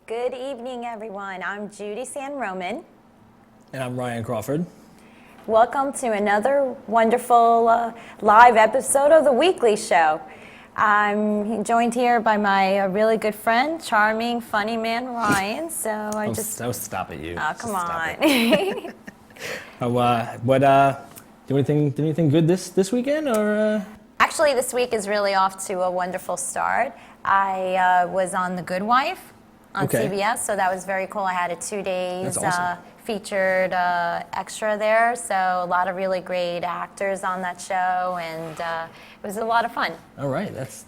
Good evening, everyone. I'm Judy San Roman. And I'm Ryan Crawford. Welcome to another wonderful live episode of The Weekly Show. I'm joined here by my really good friend, charming, funny man, Ryan. So I just... That was stop at you. Oh, come on. Did anything good this weekend, or? Actually, this week is really off to a wonderful start. I was on The Good Wife on CBS, so that was very cool. I had a 2 days awesome. Featured extra there, so a lot of really great actors on that show, and it was a lot of fun. All right, that's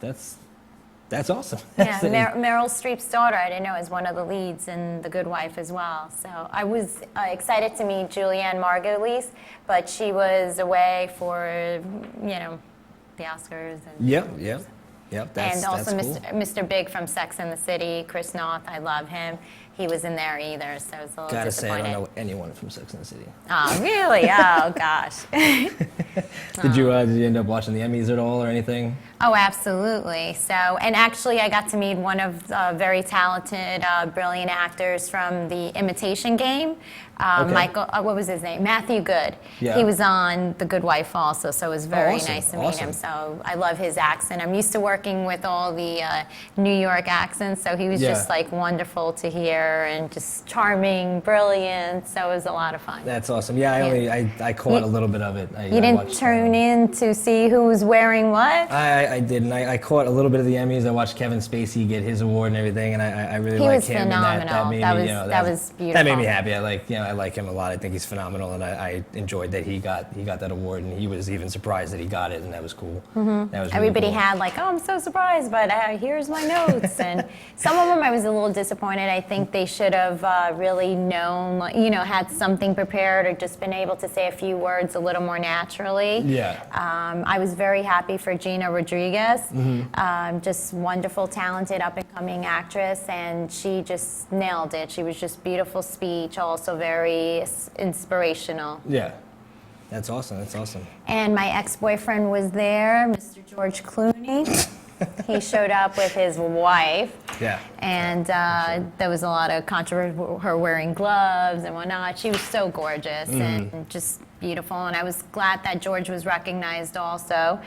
awesome. Yeah, Meryl Streep's daughter, I didn't know, is one of the leads in The Good Wife as well. So I was excited to meet Julianne Margulies, but she was away for, the Oscars. And Yep. And also that's cool. Mr. Big from Sex and the City, Chris Noth, I love him. He was in there either, so I was a little Gotta disappointed. say, I don't know anyone from Sex and the City. Oh, really? Oh, gosh. Did you end up watching the Emmys at all or anything? Oh, absolutely. So, and actually I got to meet one of the very talented, brilliant actors from The Imitation Game. Michael, what was his name? Matthew Good. Yeah. He was on The Good Wife also, so it was very awesome. nice to meet him. So I love his accent. I'm used to working with all the New York accents, so he was just like wonderful to hear and just charming, brilliant. So it was a lot of fun. That's awesome. Yeah, I caught a little bit of it. You didn't tune in to see who was wearing what? I didn't. I caught a little bit of the Emmys. I watched Kevin Spacey get his award and everything, and I really liked him. Phenomenal. And that was beautiful. That made me happy. I like him a lot. I think he's phenomenal, and I enjoyed that he got that award, and he was even surprised that he got it, and that was cool. Mm-hmm. That was really Everybody cool. had I'm so surprised, but here's my notes. And some of them I was a little disappointed. I think they should have really known, had something prepared or just been able to say a few words a little more naturally. Yeah. I was very happy for Gina Rodriguez. Mm-hmm. Just wonderful, talented, up-and-coming actress, and she just nailed it. She was just beautiful speech, also very inspirational. Yeah. That's awesome. And my ex-boyfriend was there, Mr. George Clooney. He showed up with his wife. Yeah. And there was a lot of controversy, her wearing gloves and whatnot. She was so gorgeous and just beautiful. And I was glad that George was recognized also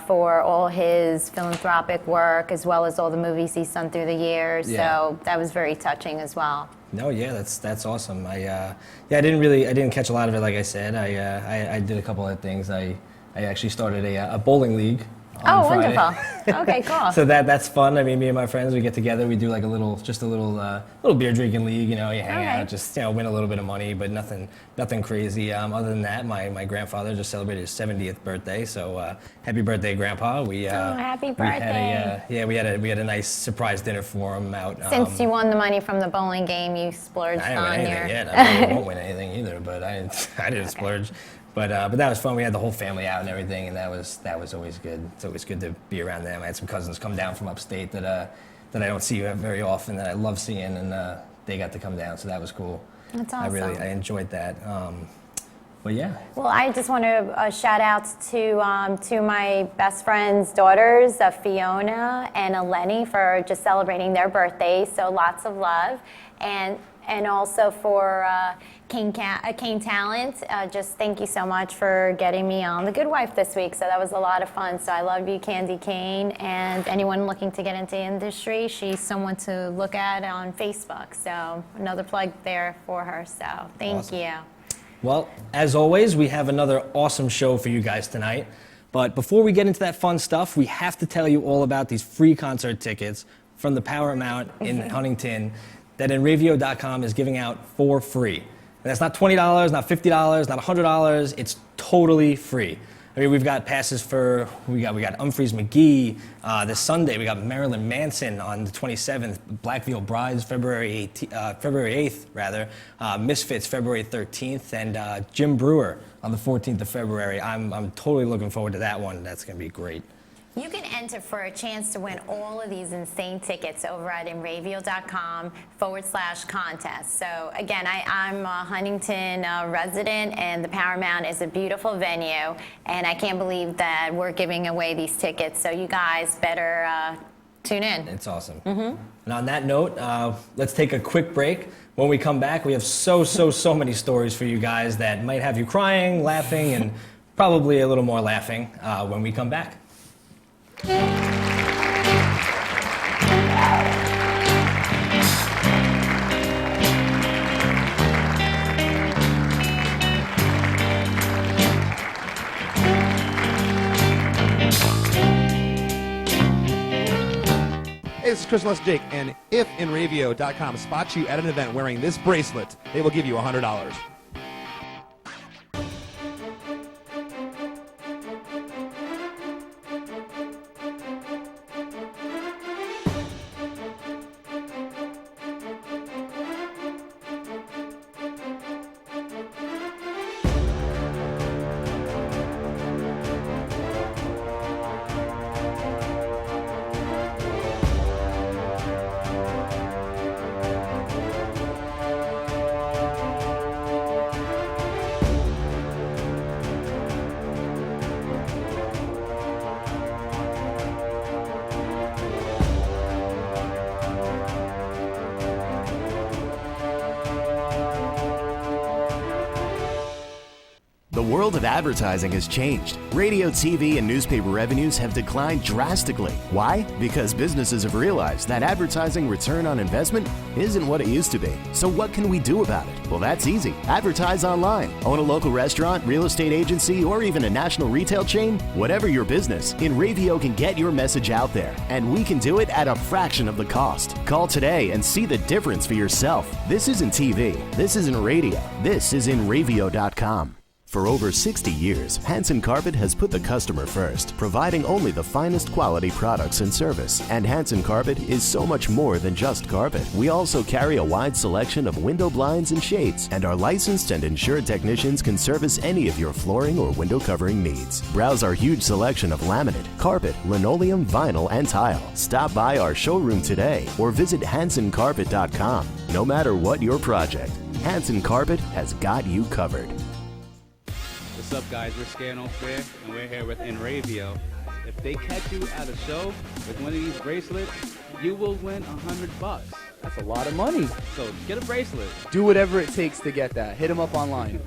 for all his philanthropic work, as well as all the movies he's done through the years. Yeah. So that was very touching as well. No, yeah, that's awesome. I didn't catch a lot of it, like I said. I did a couple of things. I actually started a bowling league on Friday. Wonderful. Okay, cool. So that's fun. I mean, me and my friends, we get together, we do like a little beer drinking league, you hang out, just win a little bit of money, but nothing crazy. Other than that, my grandfather just celebrated his 70th birthday, so happy birthday, Grandpa. Happy birthday. We had a nice surprise dinner for him out. Since you won the money from the bowling game, you splurged I didn't win on anything yet. I probably won't win anything either, but I didn't splurge. But that was fun. We had the whole family out and everything, and that was always good. It's always good to be around them. I had some cousins come down from upstate that I don't see very often, that I love seeing, and they got to come down, so that was cool. That's awesome. I enjoyed that. But yeah. Well, I just want to shout out to my best friend's daughters, Fiona and Eleni, for just celebrating their birthdays. So lots of love, and also for Kane Talent. Just thank you so much for getting me on The Good Wife this week. So that was a lot of fun. So I love you, Candy Kane, and anyone looking to get into the industry, she's someone to look at on Facebook. So another plug there for her. So thank you. Well, as always, we have another awesome show for you guys tonight. But before we get into that fun stuff, we have to tell you all about these free concert tickets from the Paramount in Huntington that Enravio.com is giving out for free. And that's not $20, not $50, not $100. It's totally free. I mean, we've got passes for, we got Humphreys McGee this Sunday. We got Marilyn Manson on the 27th, Black Veil Brides February 8th, Misfits February 13th, and Jim Brewer on the 14th of February. I'm totally looking forward to that one. That's going to be great. You can enter for a chance to win all of these insane tickets over at enravio.com/contest. So again, I'm a Huntington resident, and the Paramount is a beautiful venue, and I can't believe that we're giving away these tickets. So you guys better tune in. It's awesome. Mm-hmm. And on that note, let's take a quick break. When we come back, we have so many stories for you guys that might have you crying, laughing, and probably a little more laughing when we come back. Hey, this is Chris Les Jake, and if Enravio.com spots you at an event wearing this bracelet, they will give you $100. The world of advertising has changed. Radio, TV, and newspaper revenues have declined drastically. Why? Because businesses have realized that advertising return on investment isn't what it used to be. So what can we do about it? Well, that's easy. Advertise online. Own a local restaurant, real estate agency, or even a national retail chain? Whatever your business, Enravio can get your message out there, and we can do it at a fraction of the cost. Call today and see the difference for yourself. This isn't TV. This isn't radio. This is Enravio.com. For over 60 years, Hanson Carpet has put the customer first, providing only the finest quality products and service. And Hanson Carpet is so much more than just carpet. We also carry a wide selection of window blinds and shades, and our licensed and insured technicians can service any of your flooring or window covering needs. Browse our huge selection of laminate, carpet, linoleum, vinyl, and tile. Stop by our showroom today or visit HansonCarpet.com. No matter what your project, Hanson Carpet has got you covered. What's up, guys? We're Scano Fair, and we're here with Enravio. If they catch you at a show with one of these bracelets, you will win $100. That's a lot of money. So get a bracelet. Do whatever it takes to get that. Hit them up online.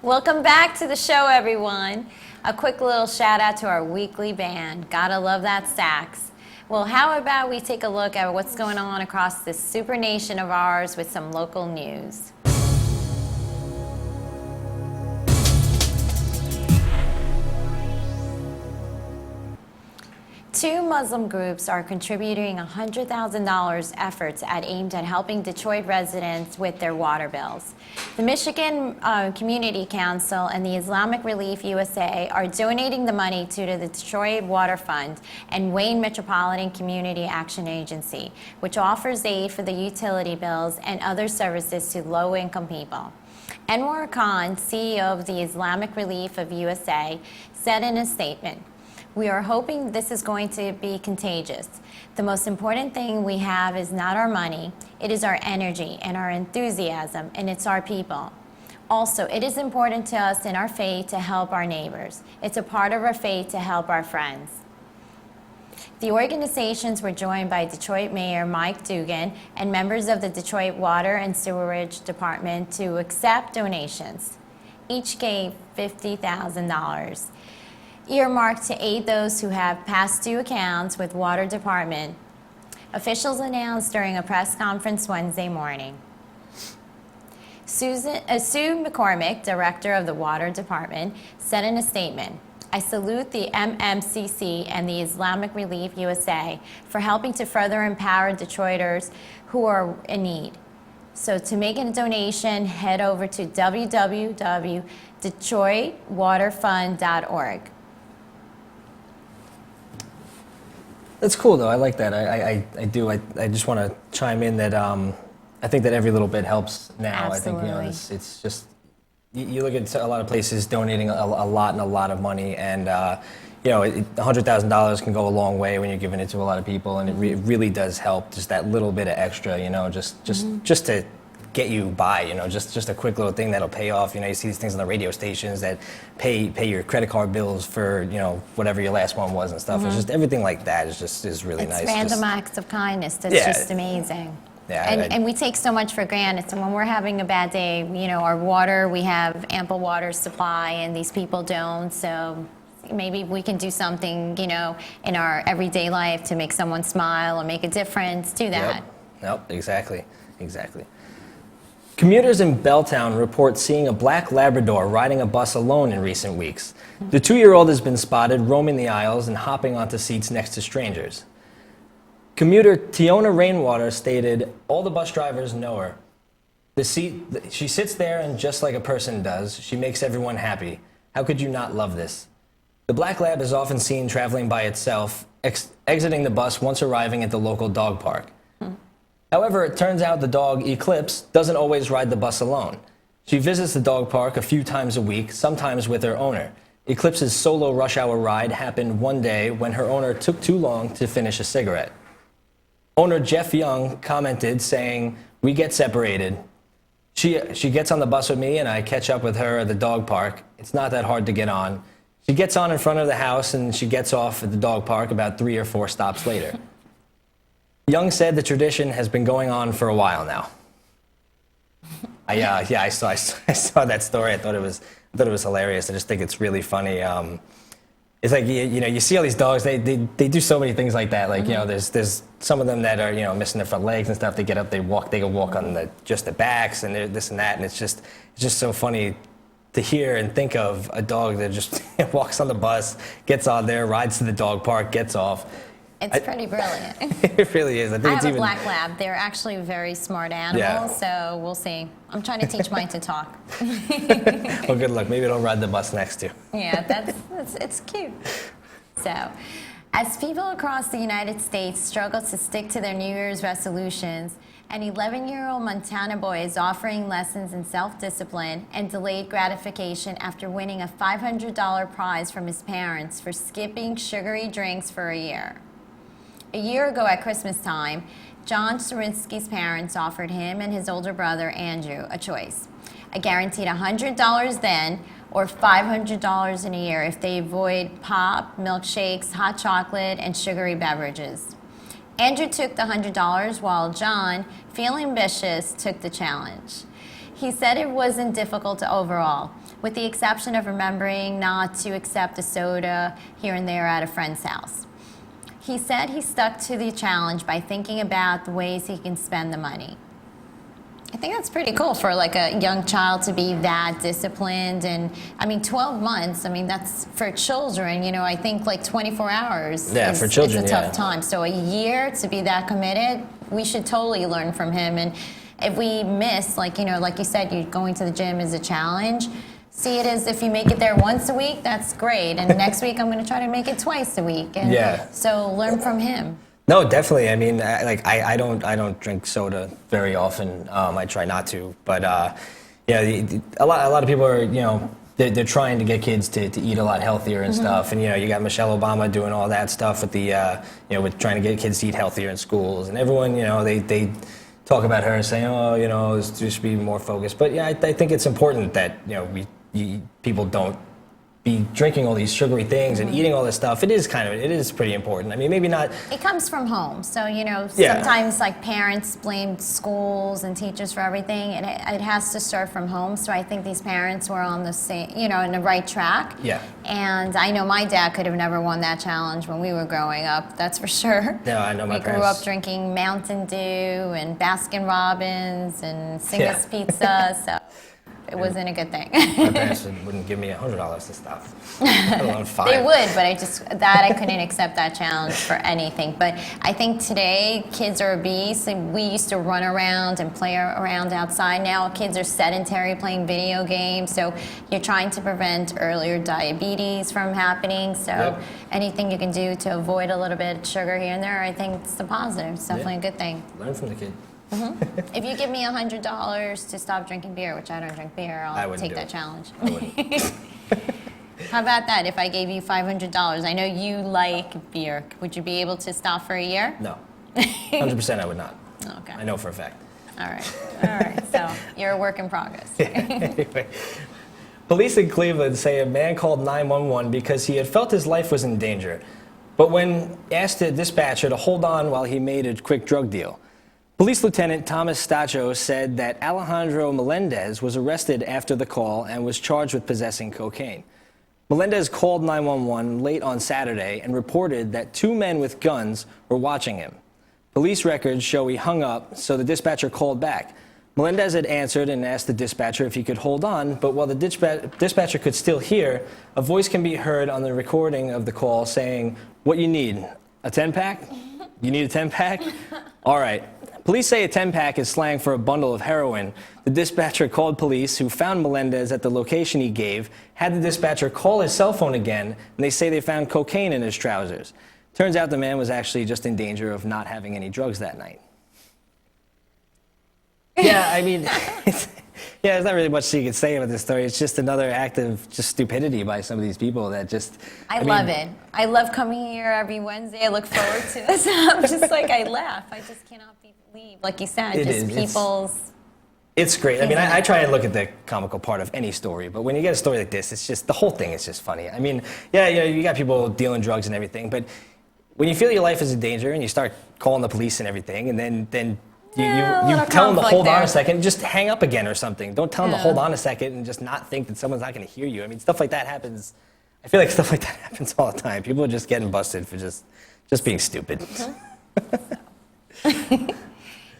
Welcome back to the show, everyone. A quick little shout out to our weekly band. Gotta love that sax. Well, how about we take a look at what's going on across this super nation of ours with some local news. Two Muslim groups are contributing $100,000 efforts aimed at helping Detroit residents with their water bills. The Michigan Community Council and the Islamic Relief USA are donating the money to the Detroit Water Fund and Wayne Metropolitan Community Action Agency, which offers aid for the utility bills and other services to low-income people. Anwar Khan, CEO of the Islamic Relief of USA, said in a statement, "We are hoping this is going to be contagious. The most important thing we have is not our money, it is our energy and our enthusiasm, and it's our people. Also, it is important to us in our faith to help our neighbors. It's a part of our faith to help our friends. The organizations were joined by Detroit Mayor Mike Dugan and members of the Detroit Water and Sewerage Department to accept donations. Each gave $50,000, earmarked to aid those who have past due accounts with Water Department. Officials announced during a press conference Wednesday morning. Sue McCormick, director of the Water Department, said in a statement, "I salute the MMCC and the Islamic Relief USA for helping to further empower Detroiters who are in need. So to make a donation, head over to www.detroitwaterfund.org." That's cool, though. I like that. I do. I just want to chime in that I think that every little bit helps now. Absolutely. I think, it's just, you look at a lot of places donating a lot of money, and $100,000 can go a long way when you're giving it to a lot of people, and it really does help. Just that little bit of extra, just to get you by, just a quick little thing that'll pay off. You see these things on the radio stations that pay your credit card bills for whatever your last one was and stuff. It's just everything like that is really nice. It's random acts of kindness. That's just amazing. Yeah, and we take so much for granted. So when we're having a bad day, our water, we have ample water supply, and these people don't. So maybe we can do something, in our everyday life to make someone smile or make a difference. Do that. Yep, exactly. Commuters in Belltown report seeing a black Labrador riding a bus alone in recent weeks. The 2-year-old has been spotted roaming the aisles and hopping onto seats next to strangers. Commuter Tiona Rainwater stated, "All the bus drivers know her. She sits there and just like a person does, she makes everyone happy. How could you not love this?" The black lab is often seen traveling by itself, exiting the bus once arriving at the local dog park. However, it turns out the dog, Eclipse, doesn't always ride the bus alone. She visits the dog park a few times a week, sometimes with her owner. Eclipse's solo rush hour ride happened one day when her owner took too long to finish a cigarette. Owner Jeff Young commented saying, "We get separated. She gets on the bus with me and I catch up with her at the dog park. It's not that hard to get on. She gets on in front of the house and she gets off at the dog park about 3 or 4 stops later." Young said the tradition has been going on for a while now. I saw that story. I thought it was hilarious. I just think it's really funny. It's like you see all these dogs. They do so many things like that. Like there's some of them that are missing their front legs and stuff. They get up, they go walk on just the backs and this and that. And it's just so funny to hear and think of a dog that just walks on the bus, gets on there, rides to the dog park, gets off. It's pretty brilliant. It really is. I think I have a black lab. They're actually very smart animals, so we'll see. I'm trying to teach mine to talk. Well, good luck. Maybe it'll ride the bus next to you. Yeah, it's cute. So, as people across the United States struggle to stick to their New Year's resolutions, an 11-year-old Montana boy is offering lessons in self-discipline and delayed gratification after winning a $500 prize from his parents for skipping sugary drinks for a year. A year ago at Christmas time, John Surinsky's parents offered him and his older brother, Andrew, a choice. A guaranteed $100 then, or $500 in a year if they avoid pop, milkshakes, hot chocolate, and sugary beverages. Andrew took the $100 while John, feeling ambitious, took the challenge. He said it wasn't difficult overall, with the exception of remembering not to accept a soda here and there at a friend's house. He said he stuck to the challenge by thinking about the ways he can spend the money. I think that's pretty cool for like a young child to be that disciplined. And 12 months, that's for children, I think like 24 hours for children, is a tough time. So a year to be that committed, we should totally learn from him. And if we miss, like you said, you going to the gym is a challenge. See it as if you make it there once a week, that's great. And next week I'm going to try to make it twice a week. And so learn from him. No, definitely. I don't drink soda very often. I try not to, but a lot of people are they're trying to get kids to eat a lot healthier and stuff. And you got Michelle Obama doing all that stuff with the with trying to get kids to eat healthier in schools, and everyone they talk about her and saying, oh, you know, there should be more focus. But yeah, I think it's important that, you know, people don't be drinking all these sugary things and eating all this stuff. It is pretty important. I mean, maybe not. It comes from home, so you know Yeah. sometimes like parents blame schools and teachers for everything, and it has to start from home. So I think these parents were on the same, you know, in the right track. Yeah. And I know my dad could have never won that challenge when we were growing up. That's for sure. Yeah, I know my We grew parents- up drinking Mountain Dew and Baskin Robbins and Singus Yeah. Pizza, so it wasn't a good thing. My parents wouldn't give me $100 to stop, let alone $5. They would, but I couldn't accept that challenge for anything. But I think today kids are obese, and we used to run around and play around outside. Now kids are sedentary, playing video games. So you're trying to prevent earlier diabetes from happening. So Yep. anything you can do to avoid a little bit of sugar here and there, I think it's a positive. It's definitely a good thing. Learn from the kid. If you give me $100 to stop drinking beer, which I don't drink beer, I I'll wouldn't take do that it. challenge. I wouldn't. How about that? If I gave you $500, I know you like beer. Would you be able to stop for a year? No, 100% I would not. Okay. I know for a fact. All right. So you're a work in progress. Anyway, police in Cleveland say a man called 911 because he had felt his life was in danger, but when asked the dispatcher to hold on while he made a quick drug deal. Police Lieutenant Thomas Stacho said that Alejandro Melendez was arrested after the call and was charged with possessing cocaine. Melendez called 911 late on Saturday and reported that 2 men with guns were watching him. Police records show he hung up, so the dispatcher called back. Melendez had answered and asked the dispatcher if he could hold on, but while the dispatcher could still hear, a voice can be heard on the recording of the call saying, "What you need? A 10-pack? You need a 10-pack? All right." Police say a 10-pack is slang for a bundle of heroin. The dispatcher called police, who found Melendez at the location he gave, had the dispatcher call his cell phone again, and they say they found cocaine in his trousers. Turns out the man was actually just in danger of not having any drugs that night. Yeah, I mean, there's not really much you can say about this story. It's just another act of just stupidity by some of these people that just... I mean, love it. I love coming here every Wednesday. I look forward to this. I'm just like, I laugh. I just cannot believe, like you said, It just is. people's... It's great. I mean, I try and look at the comical part of any story, but when you get a story like this, it's just, the whole thing is just funny. I mean, yeah, you got people dealing drugs and everything, but when you feel your life is in danger and you start calling the police and everything, and then you little tell them to conflict hold on there. a second, just hang up again or something. Don't tell them to hold on a second and just not think that someone's not going to hear you. I mean, stuff like that happens. I feel like stuff like that happens all the time. People are just getting busted for just being stupid.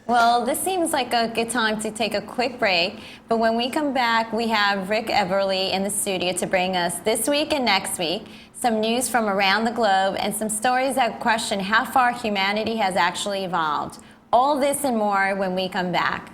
Well, this seems like a good time to take a quick break, but when we come back, we have Rick Everly in the studio to bring us this week and next week some news from around the globe and some stories that question how far humanity has actually evolved. All this and more when we come back.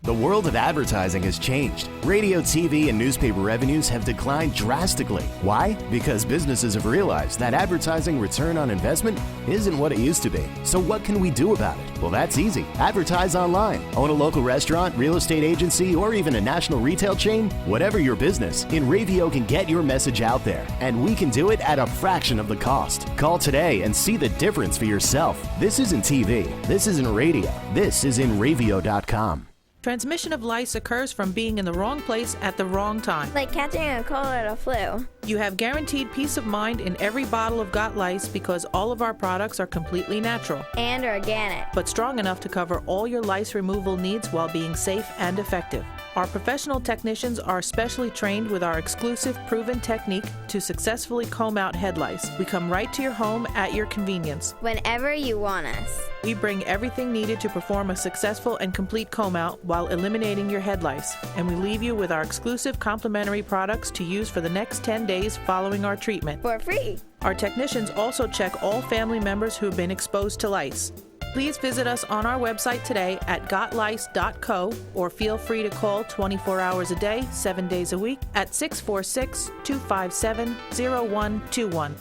The world of advertising has changed. Radio, TV, and newspaper revenues have declined drastically. Why? Because businesses have realized that advertising return on investment isn't what it used to be. So what can we do about it? Well, that's easy. Advertise online. Own a local restaurant, real estate agency, or even a national retail chain? Whatever your business, InRavio can get your message out there. And we can do it at a fraction of the cost. Call today and see the difference for yourself. This isn't TV. This isn't radio. This is InRavio.com. Transmission of lice occurs from being in the wrong place at the wrong time. Like catching a cold or the flu. You have guaranteed peace of mind in every bottle of Got Lice because all of our products are completely natural, And organic. but strong enough to cover all your lice removal needs while being safe and effective. Our professional technicians are specially trained with our exclusive proven technique to successfully comb out head lice. We come right to your home at your convenience. Whenever you want us. We bring everything needed to perform a successful and complete comb out while eliminating your head lice. And we leave you with our exclusive complimentary products to use for the next 10 days following our treatment. For free. Our technicians also check all family members who have been exposed to lice. Please visit us on our website today at gotlice.co or feel free to call 24 hours a day, 7 days a week at 646-257-0121.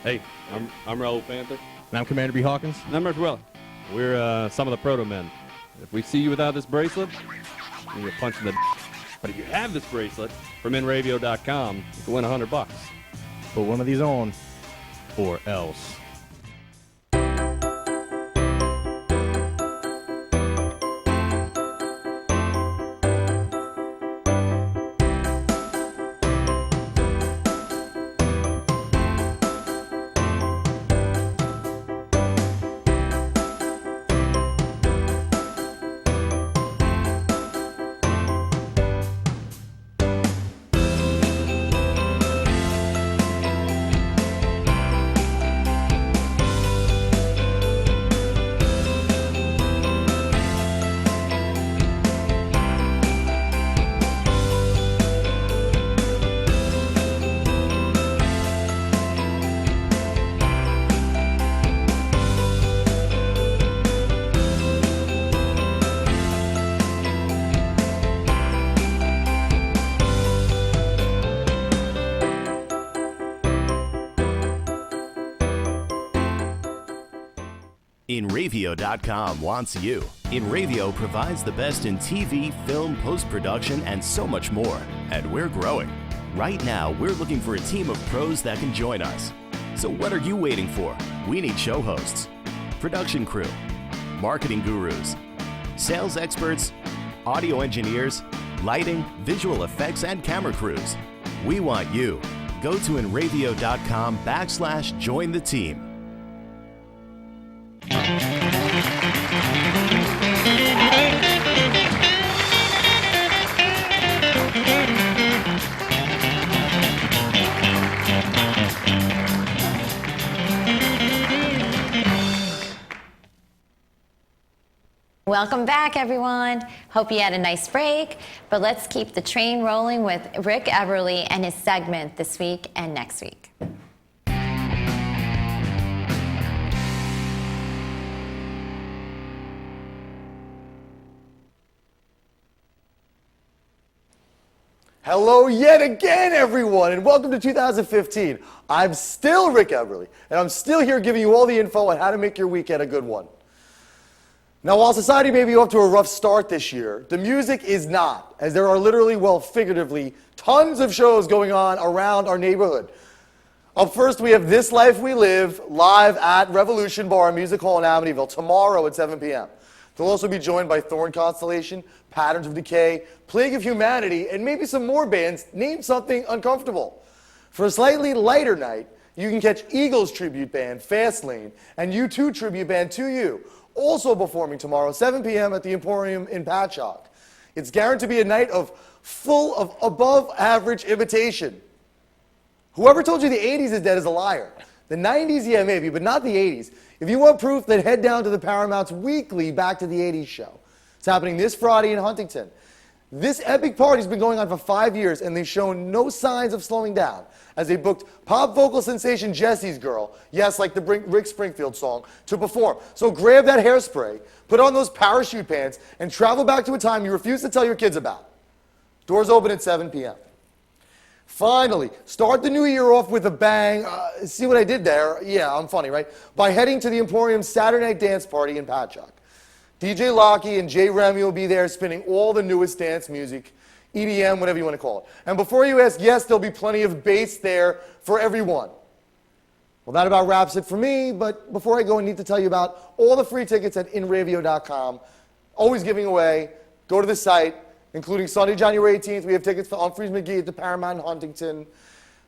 Hey, I'm Raul Panther. And I'm Commander B. Hawkins. And I'm Rich Weller. We're some of the proto men. If we see you without this bracelet, you're punching the. But if you have this bracelet from InRavio.com, you can win $100. Put one of these on, or else. InRavio.com wants you. InRavio provides the best in TV, film, post-production, and so much more. And we're growing. Right now, we're looking for a team of pros that can join us. So what are you waiting for? We need show hosts, production crew, marketing gurus, sales experts, audio engineers, lighting, visual effects, and camera crews. We want you. Go to InRavio.com/join the team. Welcome back, everyone. Hope you had a nice break, but let's keep the train rolling with Rick Eberly and his segment this week and next week. Hello yet again, everyone, and welcome to 2015. I'm still Rick Eberly, and I'm still here giving you all the info on how to make your weekend a good one. Now, while society may be off to a rough start this year, the music is not, as there are literally, well, figuratively, tons of shows going on around our neighborhood. Up first, we have This Life We Live, live at Revolution Bar and Music Hall in Amityville, tomorrow at 7 p.m. They'll also be joined by Thorn Constellation, Patterns of Decay, Plague of Humanity, and maybe some more bands. Name something uncomfortable. For a slightly lighter night, you can catch Eagles tribute band, Fastlane, and U2 tribute band, 2U, also performing tomorrow, 7 p.m. at the Emporium in Patchogue. It's guaranteed to be a night full of above-average imitation. Whoever told you the 80s is dead is a liar. The 90s, yeah, maybe, but not the 80s. If you want proof, then head down to the Paramount's weekly Back to the 80s show. It's happening this Friday in Huntington. This epic party's been going on for 5 years, and they've shown no signs of slowing down, as they booked pop vocal sensation Jesse's Girl, yes, like the Rick Springfield song, to perform. So grab that hairspray, put on those parachute pants, and travel back to a time you refuse to tell your kids about. Doors open at 7 p.m. Finally, start the new year off with a bang. See what I did there? Yeah, I'm funny, right? By heading to the Emporium Saturday Night Dance Party in Patchogue. DJ Lockie and Jay Remy will be there spinning all the newest dance music, EDM, whatever you want to call it. And before you ask, yes, there'll be plenty of bass there for everyone. Well, that about wraps it for me, but before I go, I need to tell you about all the free tickets at InRavio.com. Always giving away. Go to the site, including Sunday, January 18th. We have tickets for Humphreys McGee at the Paramount in Huntington.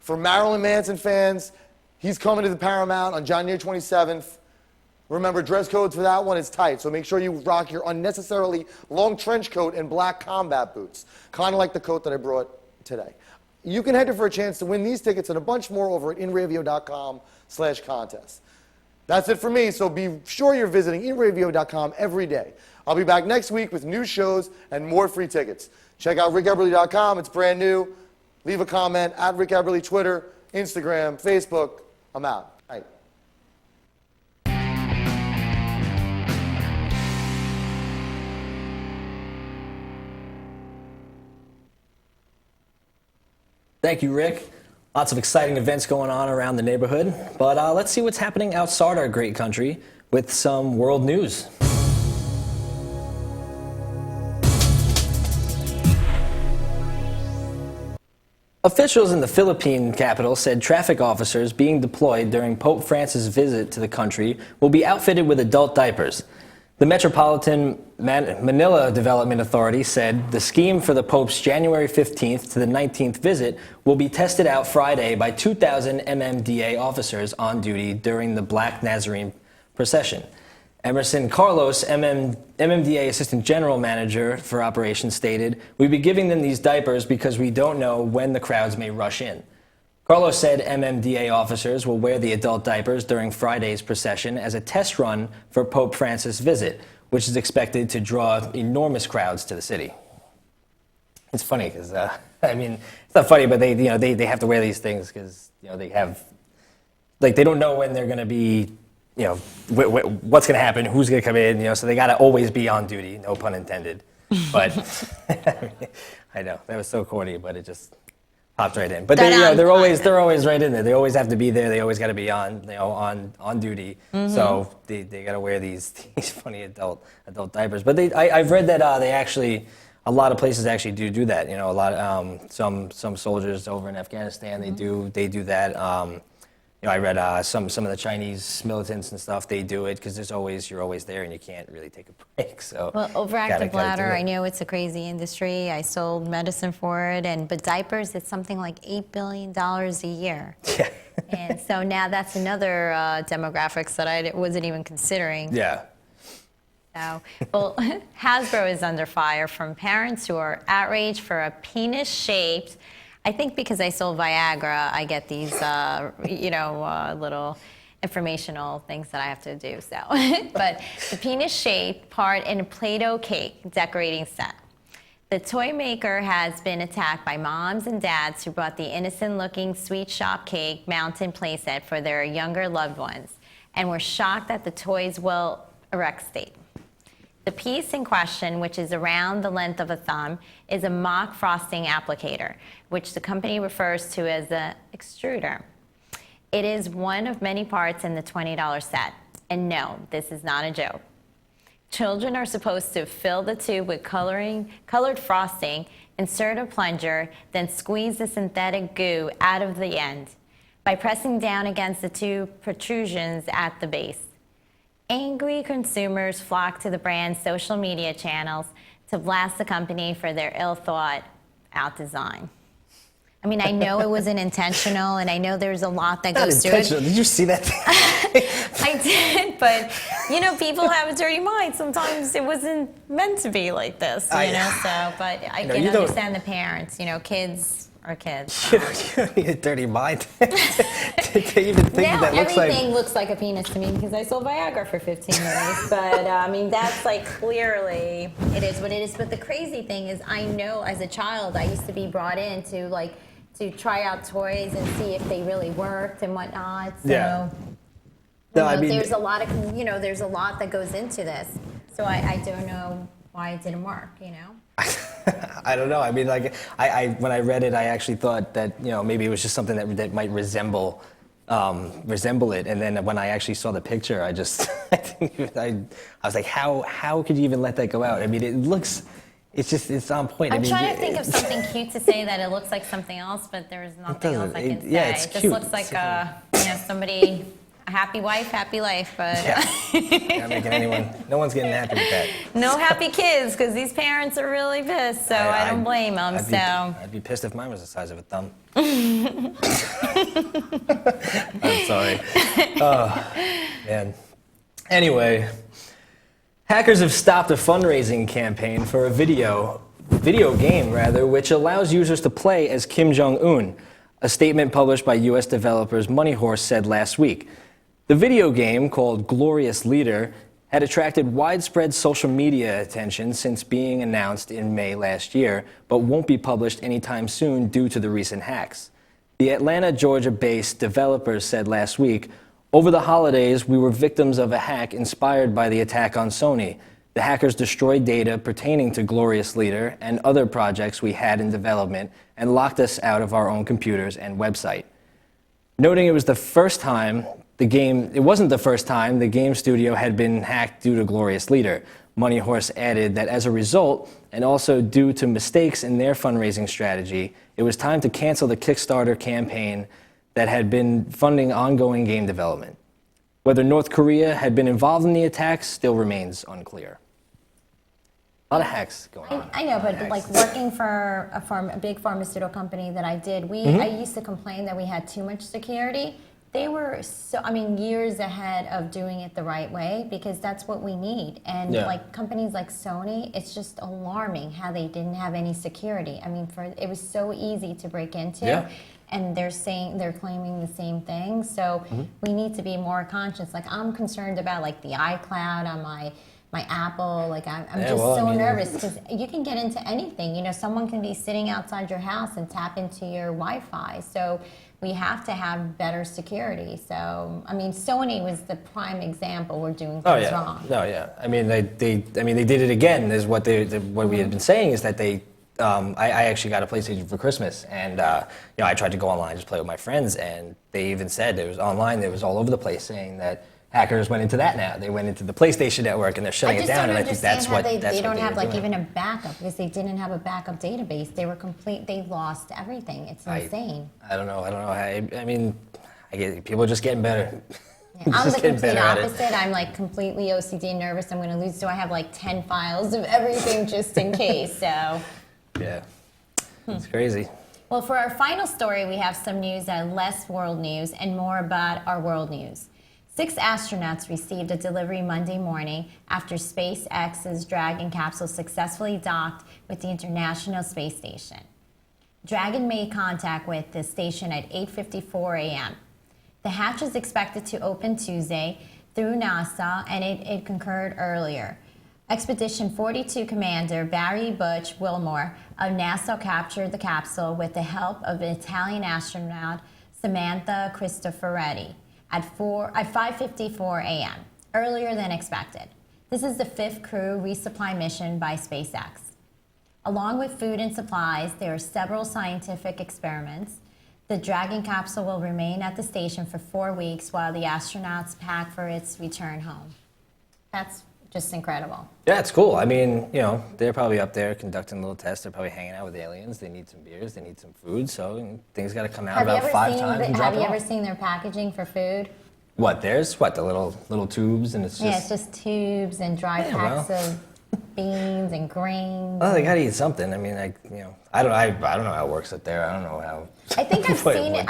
For Marilyn Manson fans, he's coming to the Paramount on January 27th. Remember, dress codes for that one is tight, so make sure you rock your unnecessarily long trench coat and black combat boots, kind of like the coat that I brought today. You can enter for a chance to win these tickets and a bunch more over at InRavio.com/contest. That's it for me, so be sure you're visiting InRavio.com every day. I'll be back next week with new shows and more free tickets. Check out RickEberly.com. It's brand new. Leave a comment at Rick Eberly, Twitter, Instagram, Facebook. I'm out. Bye. Thank you, Rick. Lots of exciting events going on around the neighborhood, but let's see what's happening outside our great country with some world news. Officials in the Philippine capital said traffic officers being deployed during Pope Francis' visit to the country will be outfitted with adult diapers. The Metropolitan Manila Development Authority said the scheme for the Pope's January 15th to the 19th visit will be tested out Friday by 2,000 MMDA officers on duty during the Black Nazarene procession. Emerson Carlos, MMDA Assistant General Manager for Operations, stated, "We'll be giving them these diapers because we don't know when the crowds may rush in." Carlos said MMDA officers will wear the adult diapers during Friday's procession as a test run for Pope Francis' visit, which is expected to draw enormous crowds to the city. It's funny because, it's not funny, but they have to wear these things because, they have, they don't know when they're going to be, what's going to happen, who's going to come in, so they got to always be on duty, no pun intended. But I know, that was so corny, but it just popped right in. But they're always right in there. They always have to be there. They always got to be on, on duty. Mm-hmm. So they got to wear these funny adult diapers. But I've read that they actually, a lot of places actually do that. A lot of some soldiers over in Afghanistan, Mm-hmm. they do that. I read some of the Chinese militants and stuff. They do it because you're always there and you can't really take a break. So well, overactive bladder, I know it's a crazy industry. I sold medicine for it, but diapers, it's something like $8 billion a year. Yeah. And so now that's another demographics that I wasn't even considering. Yeah. So, well, Hasbro is under fire from parents who are outraged for a penis-shaped. I think because I sold Viagra, I get these, little informational things that I have to do. So, but the penis-shaped part in a Play-Doh cake decorating set. The toy maker has been attacked by moms and dads who bought the innocent-looking sweet shop cake mountain playset for their younger loved ones, and were shocked at the toy's erect state. The piece in question, which is around the length of a thumb, is a mock frosting applicator, which the company refers to as an extruder. It is one of many parts in the $20 set. And no, this is not a joke. Children are supposed to fill the tube with colored frosting, insert a plunger, then squeeze the synthetic goo out of the end by pressing down against the two protrusions at the base. Angry consumers flock to the brand's social media channels to blast the company for their ill-thought-out design. I mean, I know it wasn't intentional, and I know there's a lot that goes to it. Did you see that? I did, but, people have a dirty mind. Sometimes it wasn't meant to be like this, but I can understand the parents. Kids are kids. You don't need a dirty mind to even think now that looks like... everything looks like a penis to me because I sold Viagra for 15 years. But, that's clearly it is what it is. But the crazy thing is I know as a child I used to be brought in to try out toys and see if they really worked and whatnot. So, yeah. No, there's a lot of, there's a lot that goes into this. So I don't know why it didn't work, I don't know. I mean, when I read it, I actually thought that, maybe it was just something that might resemble it. And then when I actually saw the picture, I was like, how could you even let that go out? I mean, it's on point. I'm trying to think of something cute to say that it looks like something else, but there's nothing else I can say. Yeah, it's it just cute. looks like somebody, a happy wife, happy life, but not making anyone. No one's getting happy with that. No happy kids because these parents are really pissed. So I don't blame them. I'd be pissed if mine was the size of a thumb. I'm sorry. Oh man. Anyway. Hackers have stopped a fundraising campaign for a video game, which allows users to play as Kim Jong-un, a statement published by U.S. developers Money Horse said last week. The video game, called Glorious Leader, had attracted widespread social media attention since being announced in May last year, but won't be published anytime soon due to the recent hacks. The Atlanta, Georgia-based developers said last week, "Over the holidays, we were victims of a hack inspired by the attack on Sony. The hackers destroyed data pertaining to Glorious Leader and other projects we had in development and locked us out of our own computers and website. Noting it wasn't the first time the game studio had been hacked due to Glorious Leader. Money Horse added that as a result, and also due to mistakes in their fundraising strategy, it was time to cancel the Kickstarter campaign that had been funding ongoing game development. Whether North Korea had been involved in the attacks still remains unclear. A lot of hacks going on. I know, but like working for a big pharmaceutical company that I did, I used to complain that we had too much security. They were years ahead of doing it the right way because that's what we need. And like companies like Sony, it's just alarming how they didn't have any security. I mean, it was so easy to break into. Yeah. And they're claiming the same thing. So we need to be more conscious. Like I'm concerned about like the iCloud on my Apple. Like I'm nervous because you can get into anything. You know, someone can be sitting outside your house and tap into your Wi-Fi. So we have to have better security. So I mean, Sony was the prime example. We're doing things wrong. No, yeah. I mean, they did it again. Is what we had been saying is that they. I actually got a PlayStation for Christmas, and I tried to go online, just play with my friends, and they even said it was online. It was all over the place saying that hackers went into that now. They went into the PlayStation network, and they're shutting it down. And I think that's what they don't have like even a backup because they didn't have a backup database. They were They lost everything. It's insane. I don't know. I mean, I get people are just getting better. Yeah, I'm the complete opposite. I'm like completely OCD and nervous. I'm going to lose. So I have like 10 files of everything just in case. So. Yeah, it's crazy. Well, for our final story, we have some news that less world news and more about our world news. 6 astronauts received a delivery Monday morning after SpaceX's Dragon capsule successfully docked with the International Space Station. Dragon made contact with the station at 8:54 a.m. The hatch is expected to open Tuesday through NASA, and it concurred earlier. Expedition 42 Commander Barry Butch Wilmore of NASA captured the capsule with the help of Italian astronaut Samantha Cristoforetti at 5:54 a.m., earlier than expected. This is the 5th crew resupply mission by SpaceX. Along with food and supplies, there are several scientific experiments. The Dragon capsule will remain at the station for 4 weeks while the astronauts pack for its return home. That's just incredible. Yeah, it's cool. I mean, they're probably up there conducting little tests. They're probably hanging out with aliens. They need some beers. They need some food. So things got to come out about 5 times. Have you ever seen their packaging for food? What? There's the little tubes, and it's just it's just tubes and dry packs of beans and grains. Oh, they got to eat something. I mean, I don't know how it works up there. I don't know how. I think I've seen it.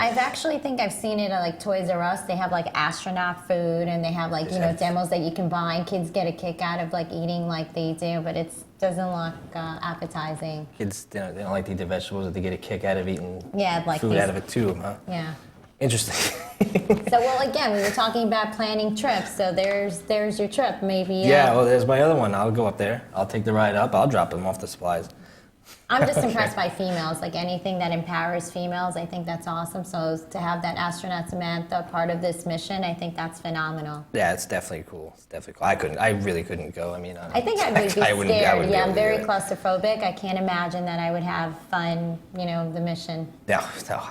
I've seen it at like Toys R Us. They have like astronaut food, and they have like demos that you can buy. And kids get a kick out of like eating like they do, but it doesn't look appetizing. Kids they don't like to eat the vegetables, but they get a kick out of eating food out of a tube, huh? Yeah. Interesting. So, well, again, we were talking about planning trips. So there's your trip, maybe. Yeah, well, there's my other one. I'll go up there. I'll take the ride up. I'll drop them off the supplies. I'm just impressed by females. Like anything that empowers females, I think that's awesome. So to have that astronaut Samantha part of this mission, I think that's phenomenal. Yeah, it's definitely cool. I really couldn't go. I mean, I think I would be scared. I'm very claustrophobic. I can't imagine that I would have fun. The mission. No,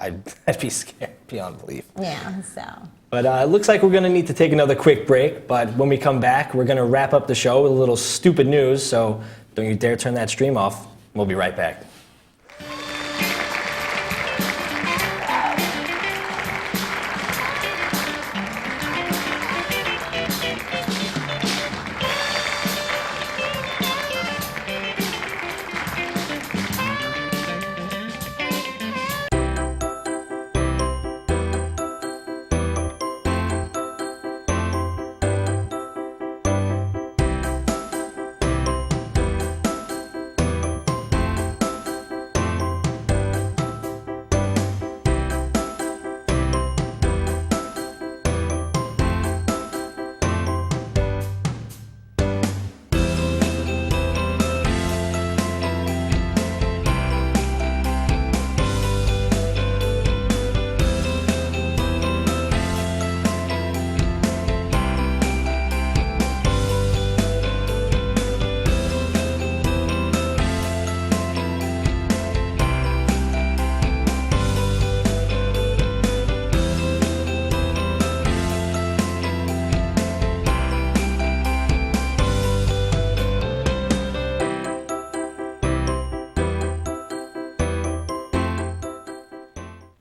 I'd be scared beyond belief. Yeah. So. But it looks like we're going to need to take another quick break. But when we come back, we're going to wrap up the show with a little stupid news. So don't you dare turn that stream off. We'll be right back.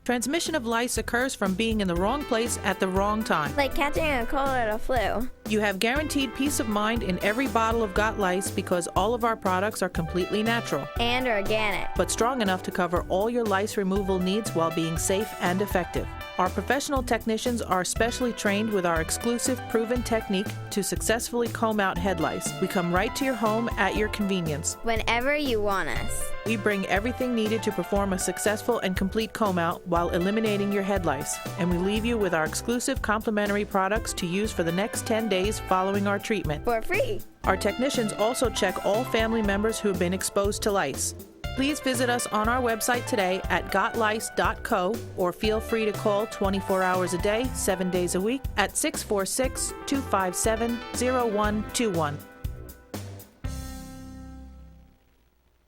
Transmission of lice occurs from being in the wrong place at the wrong time. Like catching a cold or a flu. You have guaranteed peace of mind in every bottle of Got Lice because all of our products are completely natural, And organic. but strong enough to cover all your lice removal needs while being safe and effective. Our professional technicians are specially trained with our exclusive proven technique to successfully comb out head lice. We come right to your home at your convenience. Whenever you want us. We bring everything needed to perform a successful and complete comb out while eliminating your head lice. And we leave you with our exclusive complimentary products to use for the next 10 days following our treatment. For free. Our technicians also check all family members who have been exposed to lice. Please visit us on our website today at gotlice.co or feel free to call 24 hours a day, 7 days a week at 646-257-0121.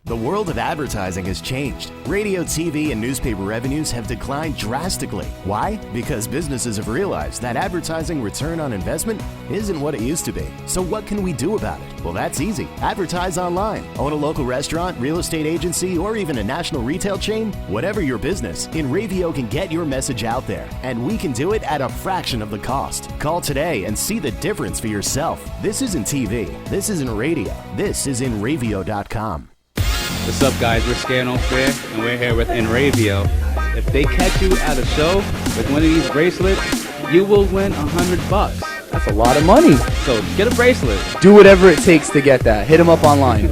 The world of advertising has changed. Radio, TV, and newspaper revenues have declined drastically. Why? Because businesses have realized that advertising return on investment isn't what it used to be. So what can we do about it? Well, that's easy. Advertise online. Own a local restaurant, real estate agency, or even a national retail chain? Whatever your business, InRavio can get your message out there, and we can do it at a fraction of the cost. Call today and see the difference for yourself. This isn't TV. This isn't radio. This is InRavio.com. What's up, guys? We're Scano Fair, and we're here with Enravio. If they catch you at a show with one of these bracelets, you will win $100. That's a lot of money. So get a bracelet. Do whatever it takes to get that. Hit them up online.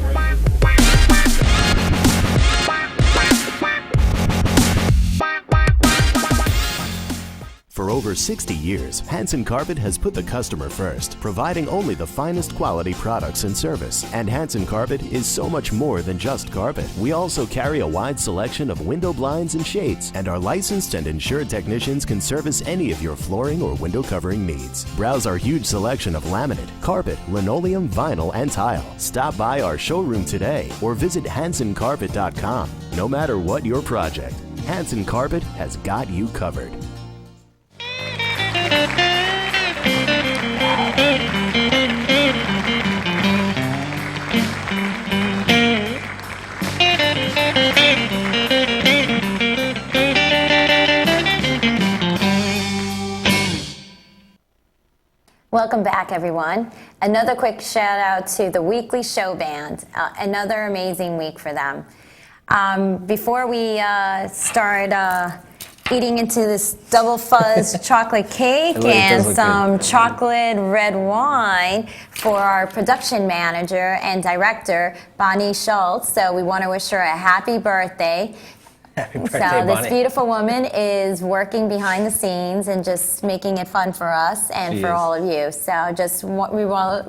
For over 60 years, Hanson Carpet has put the customer first, providing only the finest quality products and service. And Hanson Carpet is so much more than just carpet. We also carry a wide selection of window blinds and shades, and our licensed and insured technicians can service any of your flooring or window covering needs. Browse our huge selection of laminate, carpet, linoleum, vinyl, and tile. Stop by our showroom today or visit hansoncarpet.com. No matter what your project, Hanson Carpet has got you covered. Welcome back, everyone. Another quick shout out to the Weekly Show Band. Another amazing week for them. Before we start eating into this double fuzz chocolate cake and some chocolate red wine for our production manager and director, Bonnie Schultz. So we want to wish her a happy birthday. Happy birthday, So this Bonnie. beautiful woman is working behind the scenes and just making it fun for us and for all of you. So we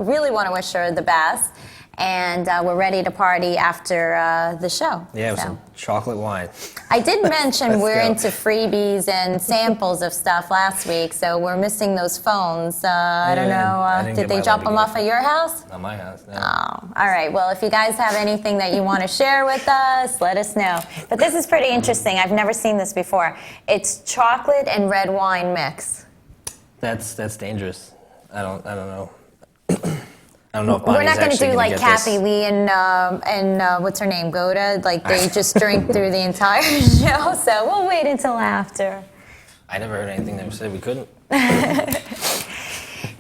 really want to wish her the best. And we're ready to party after the show. Yeah, with So. some chocolate wine. I did mention we're go. into freebies and samples of stuff last week, so we're missing those phones. I don't I know, didn't did get they my drop lady them gift. off at your house? Not my house. No. Oh, all right. Well, if you guys have anything that you want to share with us, let us know. But this is pretty interesting. I've never seen this before. It's chocolate and red wine mix. That's dangerous. I don't know. I don't know if Bonnie's We're not going to actually do gonna like get Kathy this. Lee and what's her name, Goda. Like they just drink through the entire show. So we'll wait until after. I never heard anything that said we couldn't.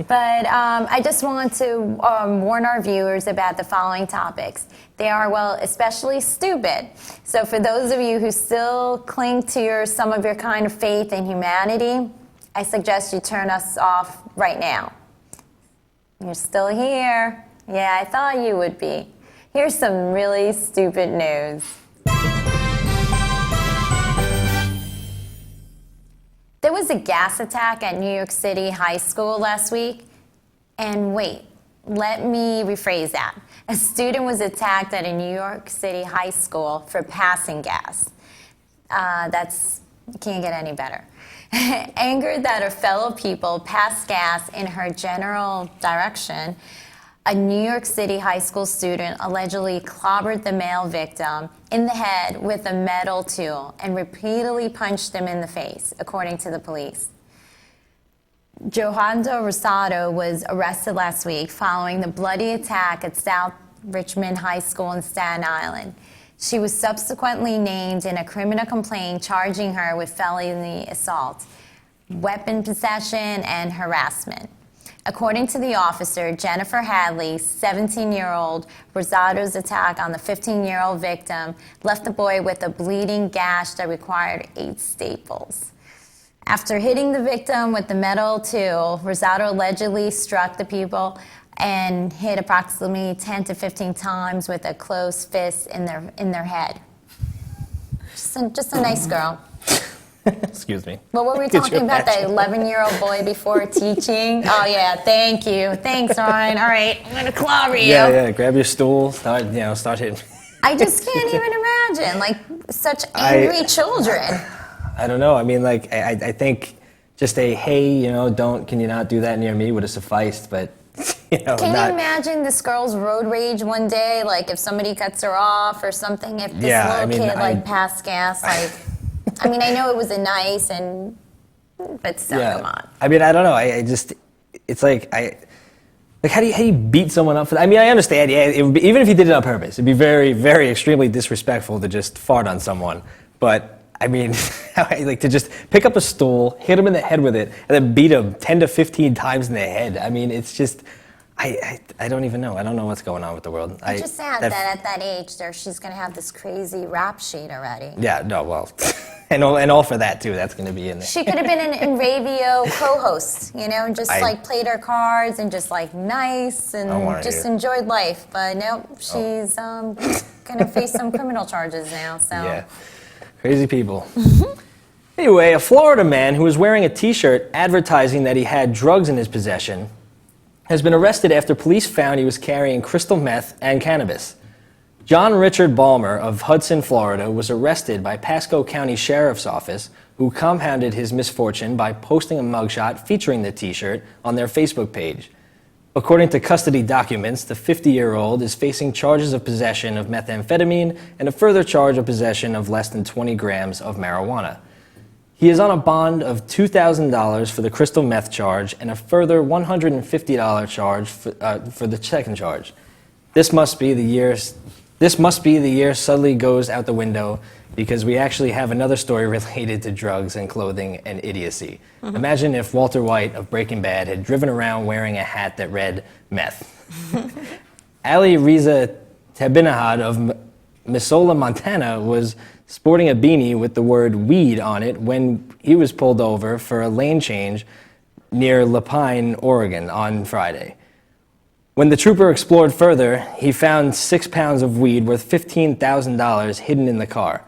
But I just want to warn our viewers about the following topics. They are, well, especially stupid. So for those of you who still cling to some of your kind of faith in humanity, I suggest you turn us off right now. You're still here. Yeah, I thought you would be. Here's some really stupid news. There was a gas attack at New York City High School last week. And wait, let me rephrase that. A student was attacked at a New York City high school for passing gas. Can't get any better. Angered that her fellow people passed gas in her general direction, a New York City high school student allegedly clobbered the male victim in the head with a metal tool and repeatedly punched him in the face, according to the police. Johanna Rosado was arrested last week following the bloody attack at South Richmond High School in Staten Island. She was subsequently named in a criminal complaint charging her with felony assault, weapon possession, and harassment. According to the officer, Jennifer Hadley, 17-year-old, Rosado's attack on the 15-year-old victim left the boy with a bleeding gash that required 8 staples. After hitting the victim with the metal tool, Rosado allegedly struck the people and hit approximately 10 to 15 times with a closed fist in their head. Just a nice girl. Excuse me. What were we talking about? That 11-year-old boy before teaching? Oh, yeah, thank you. Thanks, Ryan. All right, I'm going to clobber you. Yeah, grab your stool, start hitting. I just can't even imagine, like, such angry children. I don't know. I mean, like, I think just a, hey, can you not do that near me would have sufficed, but, Can you imagine this girl's road rage one day? Like, if somebody cuts her off or something, if this kid, passed gas, like... I mean, I know it was a nice but still, come on. I mean, I don't know. It's like, how do you beat someone up for that? I mean, I understand. Yeah, even if you did it on purpose, it'd be very, very extremely disrespectful to just fart on someone. But I mean, to just pick up a stool, hit him in the head with it, and then beat him 10 to 15 times in the head. I mean, it's just. I don't even know. I don't know what's going on with the world. It's just sad that at that age, she's going to have this crazy rap sheet already. Yeah, no, well, and all for that, too. That's going to be in there. She could have been an radio co-host, just played her cards and just nice and just enjoyed life. But nope, she's going to face some criminal charges now. So yeah, crazy people. Anyway, a Florida man who was wearing a T-shirt advertising that he had drugs in his possession has been arrested after police found he was carrying crystal meth and cannabis. John Richard Balmer of Hudson, Florida, was arrested by Pasco County Sheriff's Office, who compounded his misfortune by posting a mugshot featuring the T-shirt on their Facebook page. According to custody documents, the 50-year-old is facing charges of possession of methamphetamine and a further charge of possession of less than 20 grams of marijuana. He is on a bond of $2,000 for the crystal meth charge and a further $150 charge for the second charge. This must be the year suddenly goes out the window, because we actually have another story related to drugs and clothing and idiocy. Imagine if Walter White of Breaking Bad had driven around wearing a hat that read meth. Ali Reza Tabinahad of Missoula, Montana, was sporting a beanie with the word weed on it when he was pulled over for a lane change near Lapine, Oregon on Friday. When the trooper explored further, he found 6 pounds of weed worth $15,000 hidden in the car.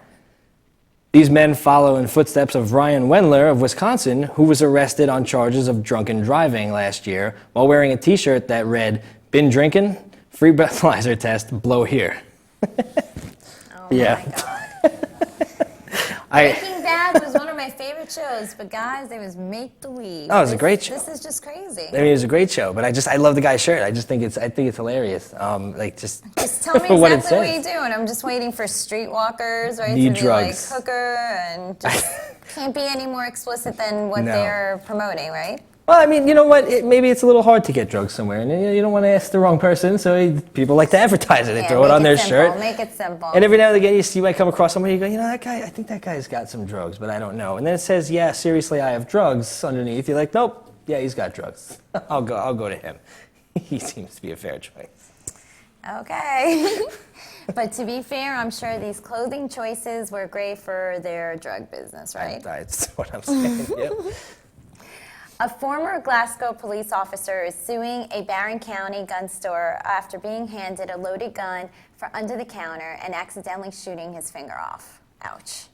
These men follow in footsteps of Ryan Wendler of Wisconsin, who was arrested on charges of drunken driving last year while wearing a T-shirt that read, "Been drinking? Free breathalyzer test, blow here." Oh my God. Breaking Bad was one of my favorite shows, but guys, it was make-believe. Oh, it was a great show. This is just crazy. I mean, it was a great show, but I love the guy's shirt. I think it's hilarious. Just tell me what exactly what you're doing. I'm just waiting for streetwalkers, right? Need to drugs. Be like hooker, and just can't be any more explicit than what they're promoting, right? Well, I mean, you know what? Maybe it's a little hard to get drugs somewhere, and you don't want to ask the wrong person, so people like to advertise it. They throw it on their shirt. Make it simple. And every now and again, you might come across somebody, you go, that guy, I think that guy's got some drugs, but I don't know. And then it says, yeah, seriously, I have drugs underneath. You're like, nope, yeah, he's got drugs. I'll go to him. He seems to be a fair choice. Okay. But to be fair, I'm sure these clothing choices were great for their drug business, right? That's what I'm saying, yep. A former Glasgow police officer is suing a Barron County gun store after being handed a loaded gun for under the counter and accidentally shooting his finger off. Ouch.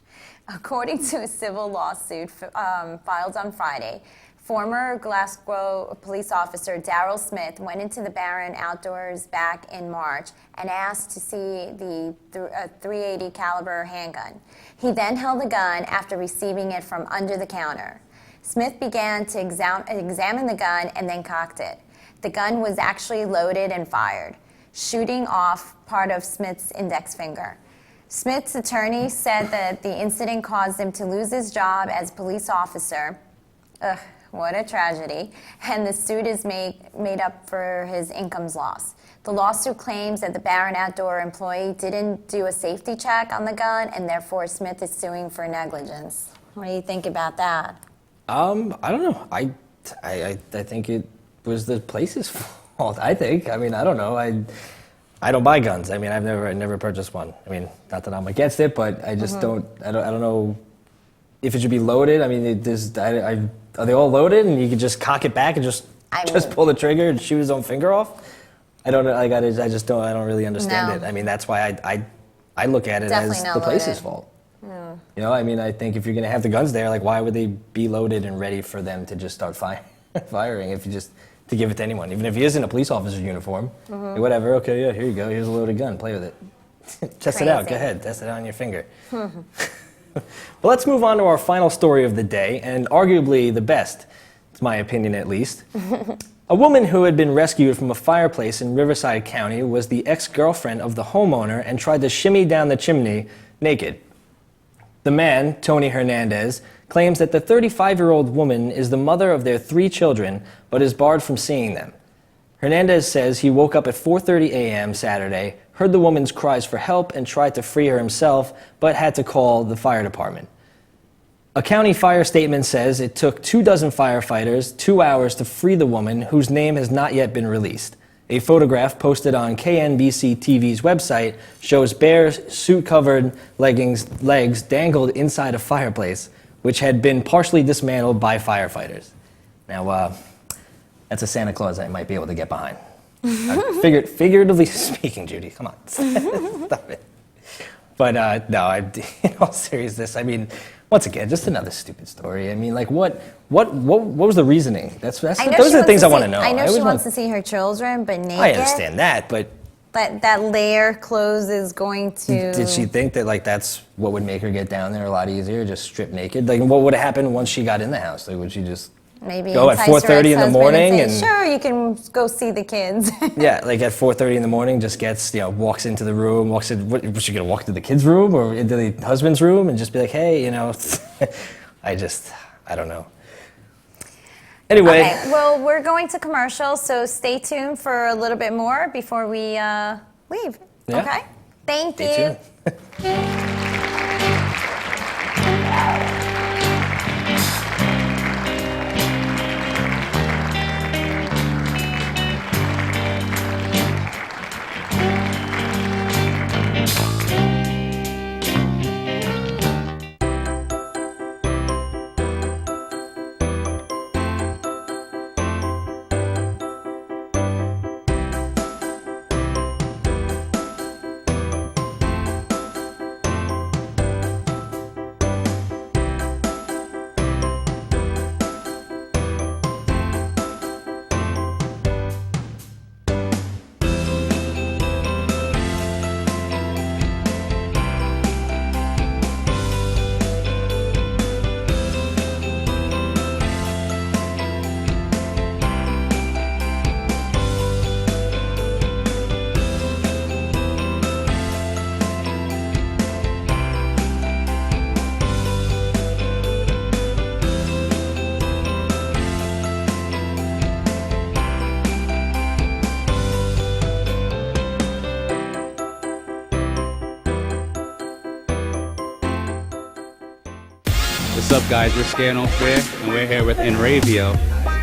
According to a civil lawsuit filed on Friday, former Glasgow police officer Darrell Smith went into the Barron Outdoors back in March and asked to see the .380 caliber handgun. He then held the gun after receiving it from under the counter. Smith began to examine the gun and then cocked it. The gun was actually loaded and fired, shooting off part of Smith's index finger. Smith's attorney said that the incident caused him to lose his job as police officer What a tragedy. And the suit is made up for his income's loss. The lawsuit claims that the Barron Outdoor employee didn't do a safety check on the gun, and therefore Smith is suing for negligence. What do you think about that? I don't know. I think it was the place's fault. I think. I mean, I don't know. I don't buy guns. I mean, I never purchased one. I mean, not that I'm against it, but I just don't. I don't know if it should be loaded. I mean, are they all loaded, and you could just cock it back and just pull the trigger and shoot his own finger off? I don't know. I just don't. I don't really understand it. I mean, that's why I look at it Definitely as the place's fault. Yeah. You know, I mean, I think if you're going to have the guns there, like, why would they be loaded and ready for them to just start firing if you just to give it to anyone, even if he is in a police officer's uniform, whatever. Okay, yeah, here you go. Here's a loaded gun. Play with it. Test it out. Go ahead. Test it out on your finger. But let's move on to our final story of the day, and arguably the best, it's my opinion at least. A woman who had been rescued from a fireplace in Riverside County was the ex-girlfriend of the homeowner and tried to shimmy down the chimney naked. The man, Tony Hernandez, claims that the 35-year-old woman is the mother of their 3 children, but is barred from seeing them. Hernandez says he woke up at 4:30 a.m. Saturday, heard the woman's cries for help, and tried to free her himself, but had to call the fire department. A county fire statement says it took 24 firefighters 2 hours to free the woman, whose name has not yet been released. A photograph posted on KNBC TV's website shows bare, suit-covered legs dangled inside a fireplace, which had been partially dismantled by firefighters. Now, that's a Santa Claus I might be able to get behind. Figuratively speaking, Judy, come on. Stop it. But no, in all seriousness, I mean, once again, just another stupid story. I mean, like, what was the reasoning? Those are the things I want to know. I know she wants to see her children, but naked. I understand that, but that layer clothes is going to. Did she think that, like, that's what would make her get down there a lot easier, just strip naked? Like, what would have happened once she got in the house? Like, would she just maybe go at 4:30 in the morning and say, sure, you can go see the kids? Yeah, like at 4:30 in the morning, just gets, walks into the room, was she gonna walk to the kids' room or into the husband's room and just be like, hey, I don't know. Anyway. Okay, well, we're going to commercial, so stay tuned for a little bit more before we leave. Yeah. Okay? Thank you. Stay tuned. What's up, guys? We're Scano Fair, and we're here with Enravio.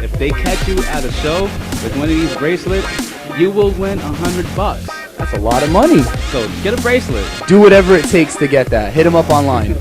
If they catch you at a show with one of these bracelets, you will win $100. That's a lot of money. So get a bracelet. Do whatever it takes to get that. Hit them up online.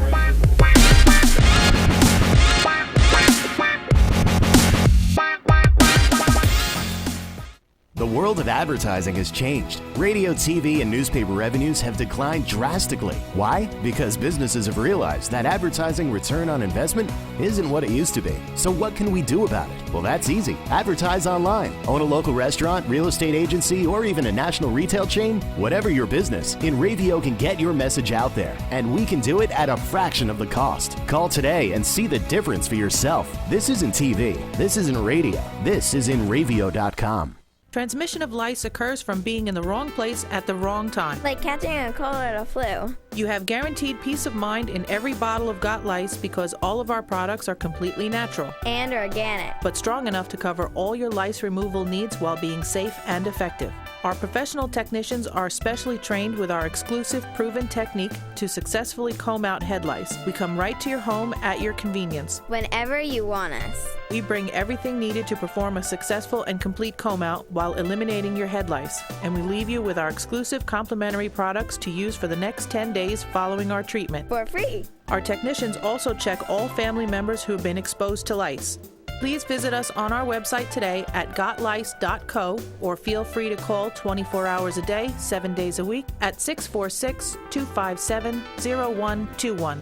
The world of advertising has changed. Radio, TV, and newspaper revenues have declined drastically. Why? Because businesses have realized that advertising return on investment isn't what it used to be. So what can we do about it? Well, that's easy. Advertise online. Own a local restaurant, real estate agency, or even a national retail chain? Whatever your business, Enravio can get your message out there, and we can do it at a fraction of the cost. Call today and see the difference for yourself. This isn't TV. This isn't radio. This is Enravio.com. Transmission of lice occurs from being in the wrong place at the wrong time. Like catching a cold or a flu. You have guaranteed peace of mind in every bottle of Got Lice because all of our products are completely natural, and organic. but strong enough to cover all your lice removal needs while being safe and effective. Our professional technicians are specially trained with our exclusive proven technique to successfully comb out head lice. We come right to your home at your convenience. Whenever you want us. We bring everything needed to perform a successful and complete comb out while eliminating your head lice. And we leave you with our exclusive complimentary products to use for the next 10 days following our treatment. For free. Our technicians also check all family members who have been exposed to lice. Please visit us on our website today at gotlice.co or feel free to call 24 hours a day, 7 days a week at 646-257-0121.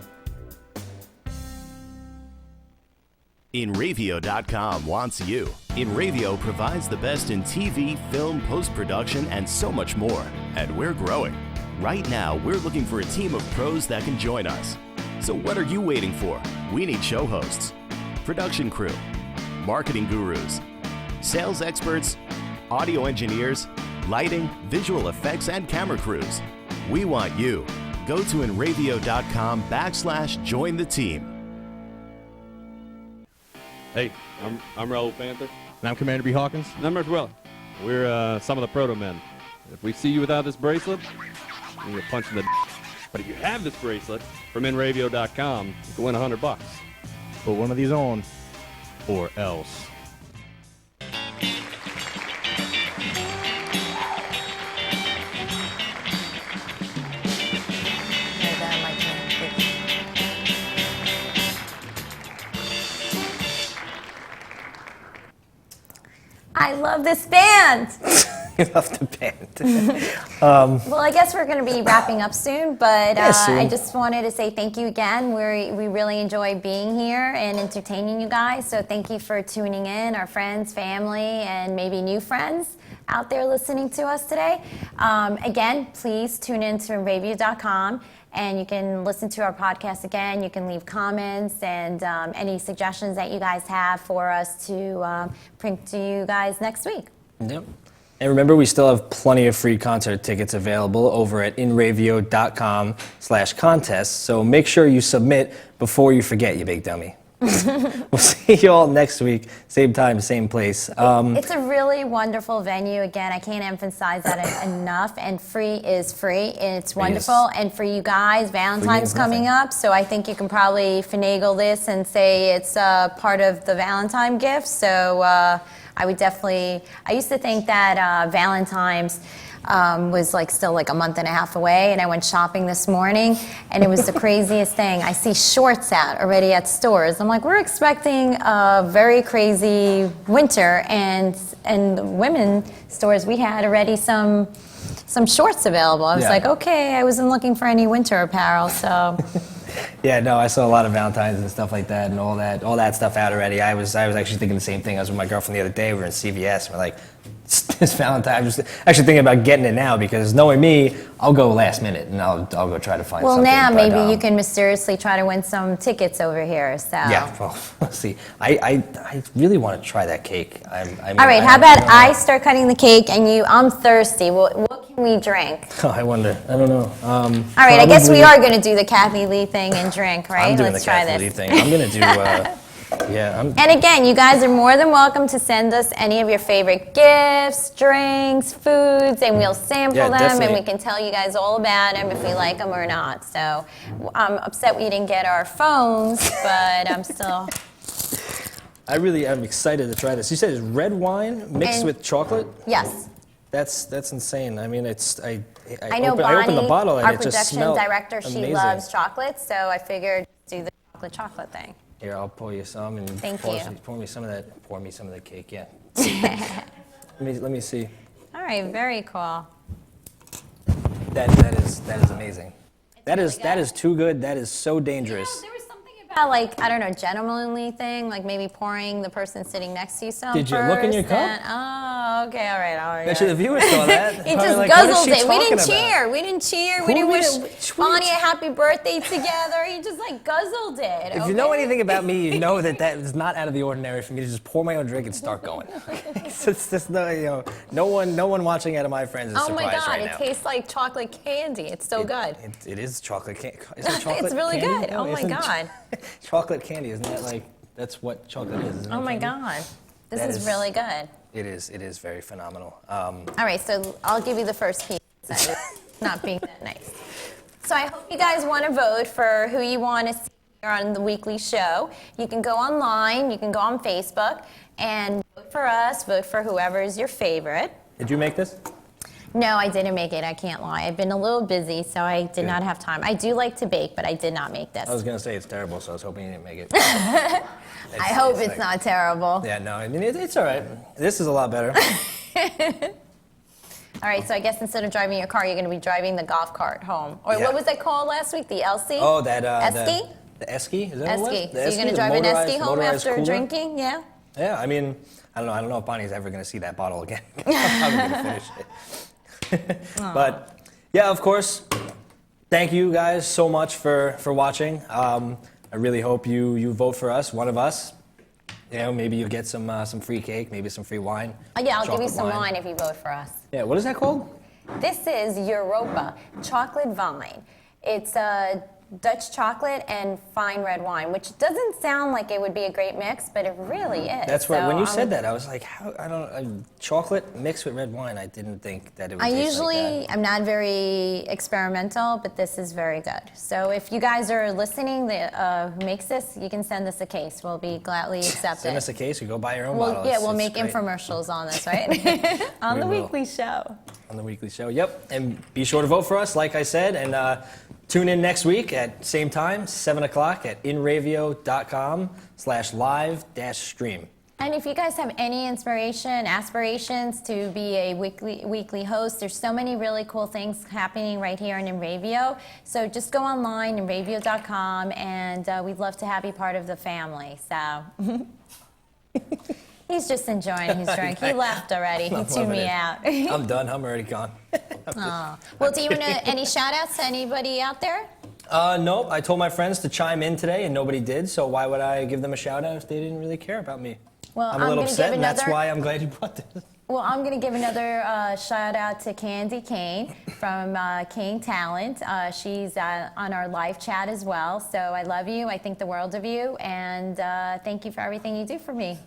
InRavio.com wants you. InRavio provides the best in TV, film, post-production, and so much more. And we're growing. Right now, we're looking for a team of pros that can join us. So what are you waiting for? We need show hosts, production crew, marketing gurus, sales experts, audio engineers, lighting, visual effects, and camera crews. We want you. Go to InRavio.com/join the team. Hey, I'm Raul Panther. And I'm Commander B. Hawkins. And I'm Rich Weller. We're some of the proto men. If we see you without this bracelet, you get punched in the But if you have this bracelet from InRavio.com, you can win $100. Put one of these on, or else. I love this band. I love the band. Well, I guess we're going to be wrapping up soon, but Yeah, soon. I just wanted to say thank you again. We really enjoy being here and entertaining you guys, so thank you for tuning in, our friends, family, and maybe new friends out there listening to us today. Again, please tune in to Enravio.com, and you can listen to our podcast again. You can leave comments and any suggestions that you guys have for us to bring to you guys next week. Yep. And remember, we still have plenty of free concert tickets available over at inravio.com/contest. So make sure you submit before you forget, you big dummy. We'll see you all next week, same time, same place. It's a really wonderful venue. Again, I can't emphasize that enough. And free is free. It's wonderful. And for you guys, Valentine's coming up, so I think you can probably finagle this and say it's part of the Valentine gift. So I would definitely. I used to think that Valentine's was still like a month and a half away, and I went shopping this morning, and it was the craziest thing. I see shorts out already at stores. I'm like, we're expecting a very crazy winter, and women stores, we had already some shorts available. I was like, okay, I wasn't looking for any winter apparel, so. Yeah, no, I saw a lot of Valentine's and stuff like that, and all that stuff out already. I was actually thinking the same thing. I was with my girlfriend the other day. We were in CVS, and we're like, this Valentine. I'm just actually thinking about getting it now because knowing me, I'll go last minute and I'll go try to find something. Well, now but, maybe you can mysteriously try to win some tickets over here. So. Yeah, well, let's see. I really want to try that cake. I mean, all right, how about I start cutting the cake and I'm thirsty. What can we drink? Oh, I wonder. I don't know. All right, I guess we are going to do the Kathy Lee thing and drink, right? I'm doing Let's the try Kathy this. Lee thing. I'm going to do... And again, you guys are more than welcome to send us any of your favorite gifts, drinks, foods, and we'll sample them, definitely. and we can tell you guys all about them if we like them or not. So I'm upset we didn't get our phones, but I'm still... I'm excited to try this. You said it's red wine mixed with chocolate? Yes. That's insane. I mean, it's... I know opened Bonnie, the bottle and our it just production smelled director, she amazing. loves chocolate, so I figured do the chocolate thing. Here, I'll pour you some and Thank pour you. me some of that. Pour me some of the cake. Yeah. let me see. All right, very cool. That is amazing. That is too good. That is so dangerous. There was something about I don't know, gentlemanly thing, like maybe pouring the person sitting next to you some Did you first. look in your cup? Oh, Okay, all right. Bet you the viewers saw that. He Probably just like, what is guzzled she it. We talking didn't about? cheer. We didn't cheer. We Who didn't was- wish Bonnie a happy birthday together. He just like guzzled it. If you know anything about me, you know that is not out of the ordinary for me to just pour my own drink and start going. It's just no one watching out of my friends is Oh my surprised God, right it now. tastes like chocolate candy. It's so good. It is chocolate candy. Is it chocolate It's really candy? good. No, Oh my isn't God. chocolate candy, isn't that like, that's what chocolate is, isn't it? Oh my candy? God. This That is is- really good. It is very phenomenal. All right, so I'll give you the first piece. Not being that nice. So I hope you guys want to vote for who you want to see here on the weekly show. You can go online, you can go on Facebook, and vote for us, vote for whoever is your favorite. Did you make this? No, I didn't make it, I can't lie. I've been a little busy, so I did not have time. I do like to bake, but I did not make this. I was going to say it's terrible, so I was hoping you didn't make it. I hope it's like- not terrible. Yeah, no, I mean, it's all right. This is a lot better. All right, so I guess instead of driving your car, you're going to be driving the golf cart home. Or Yeah. what was that called last week? The LC? Oh, that Esky? The Esky? Is that what it Esky. was? So you're going to drive an Esky home after cooler? drinking? Yeah? Yeah, I mean, I don't know if Bonnie's ever going to see that bottle again. I'm probably going to finish it. But yeah, of course, thank you guys so much for watching. I really hope you vote for us, one of us. You know, maybe you'll get some free cake, maybe some free wine. Oh, yeah, I'll give you chocolate some wine if you vote for us. Yeah, what is that called? This is Europa chocolate vine. It's Dutch chocolate and fine red wine, which doesn't sound like it would be a great mix, but it really is. That's what, So, when you said that, I was like, how, chocolate mixed with red wine, I didn't think that it would I taste like usually that. am not very experimental, but this is very good. So if you guys are listening, who makes this, you can send us a case. We'll be gladly accept Send it. us a case, you go buy your own Well, bottle. yeah, It's- we'll it's make great. infomercials on this, right? On We the will. weekly show. On the weekly show, yep. And be sure to vote for us, like I said, and tune in next week at same time, 7 o'clock at inravio.com/live-stream. And if you guys have any inspiration, aspirations to be a weekly host, there's so many really cool things happening right here in Inravio. So just go online, inravio.com, and we'd love to have you part of the family. So he's just enjoying his drink. He left already. He I'm tuned loving me it. out. I'm done. I'm already gone. Aw. Well, do you want any shout outs to anybody out there? Nope. I told my friends to chime in today, and nobody did. So why would I give them a shout out if they didn't really care about me? Well, I'm a little gonna upset, give and that's another- why I'm glad you brought this. Well, I'm going to give another shout out to Candy Kane from Kane Talent. She's on our live chat as well. So I love you. I think the world of you. And thank you for everything you do for me.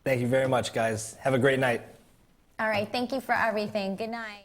Thank you very much, guys. Have a great night. All right. Thank you for everything. Good night.